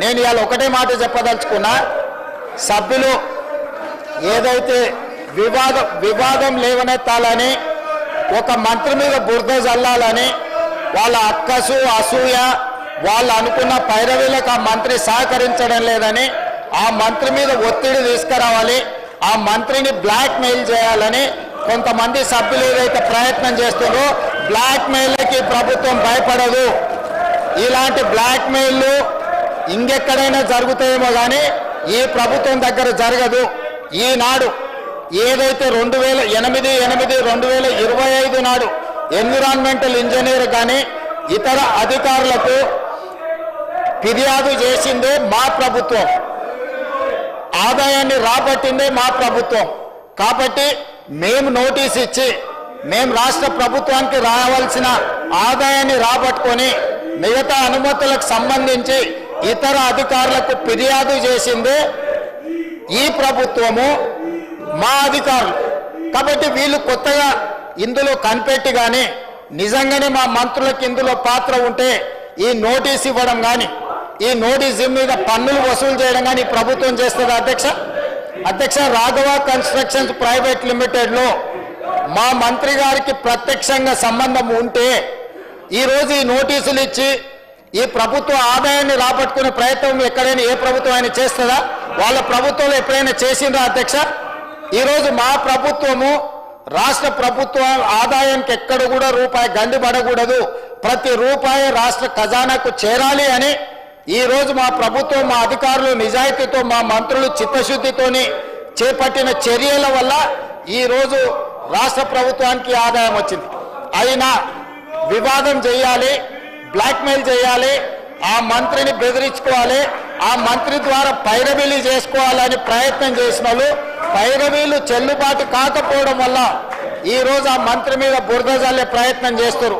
నేను ఇవాళ ఒకటే మాట చెప్పదలుచుకున్నా, సభ్యులు ఏదైతే వివాదం లేవనెత్తాలని, ఒక మంత్రి మీద బురద జల్లాలని, వాళ్ళ అక్కసు అసూయ వాళ్ళు అనుకున్న పైరవీలకు ఆ మంత్రి సహకరించడం లేదని, ఆ మంత్రి మీద ఒత్తిడి తీసుకురావాలి, ఆ మంత్రిని బ్లాక్ మెయిల్ చేయాలని కొంతమంది సభ్యులు ఏదైతే ప్రయత్నం చేస్తున్నారో, బ్లాక్ మెయిల్కి ప్రభుత్వం భయపడదు. ఇలాంటి బ్లాక్ మెయిల్లు ఇంకెక్కడైనా జరుగుతాయేమో కానీ ఈ ప్రభుత్వం దగ్గర జరగదు. ఈనాడు ఏదైతే 2008-2025 నాడు ఎన్విరాన్మెంటల్ ఇంజనీర్ కానీ ఇతర అధికారులకు ఫిర్యాదు చేసిందే మా ప్రభుత్వం, ఆదాయాన్ని రాబట్టిందే మా ప్రభుత్వం. కాబట్టి మేము నోటీస్ ఇచ్చి మేము రాష్ట్ర ప్రభుత్వానికి రావాల్సిన ఆదాయాన్ని రాబట్టుకొని మిగతా అనుమతులకు సంబంధించి ఇతర అధికారులకు ఫిర్యాదు చేసిందే ఈ ప్రభుత్వము, మా అధికారులు. కాబట్టి వీళ్ళు కొత్తగా ఇందులో కనిపెట్టి కానీ నిజంగానే మా మంత్రులకు ఇందులో పాత్ర ఉంటే ఈ నోటీస్ ఇవ్వడం కానీ, ఈ నోటీస్ మీద పన్నులు వసూలు చేయడం కానీ ప్రభుత్వం చేస్తుంది. అధ్యక్ష రాఘవ కన్స్ట్రక్షన్స్ ప్రైవేట్ లిమిటెడ్లో మా మంత్రి గారికి ప్రత్యక్షంగా సంబంధం ఉంటే ఈరోజు ఈ నోటీసులు ఇచ్చి ఈ ప్రభుత్వ ఆదాయాన్ని రాబట్టుకునే ప్రయత్నం ఎక్కడైనా ఏ ప్రభుత్వం అయినా చేస్తుందా? వాళ్ళ ప్రభుత్వంలో ఎప్పుడైనా చేసిందా అధ్యక్ష? ఈరోజు మా ప్రభుత్వము రాష్ట్ర ప్రభుత్వం ఆదాయానికి ఎక్కడ కూడా రూపాయి గండి పడకూడదు, ప్రతి రూపాయి రాష్ట్ర ఖజానాకు చేరాలి అని ఈరోజు మా ప్రభుత్వం, మా అధికారులు నిజాయితీతో, మా మంత్రులు చిత్తశుద్ధితోని చేపట్టిన చర్యల వల్ల ఈరోజు రాష్ట్ర ప్రభుత్వానికి ఆదాయం వచ్చింది. అయినా వివాదం చేయాలి, బ్లాక్మెయిల్ చేయాలి, ఆ మంత్రిని బెదిరించుకోవాలి, ఆ మంత్రి ద్వారా పైరవీలు చేసుకోవాలని ప్రయత్నం చేసిన వాళ్ళు పైరవీలు చెల్లుబాటు కాకపోవడం వల్ల ఈరోజు ఆ మంత్రి మీద బురద జల్లే ప్రయత్నం చేస్తారు.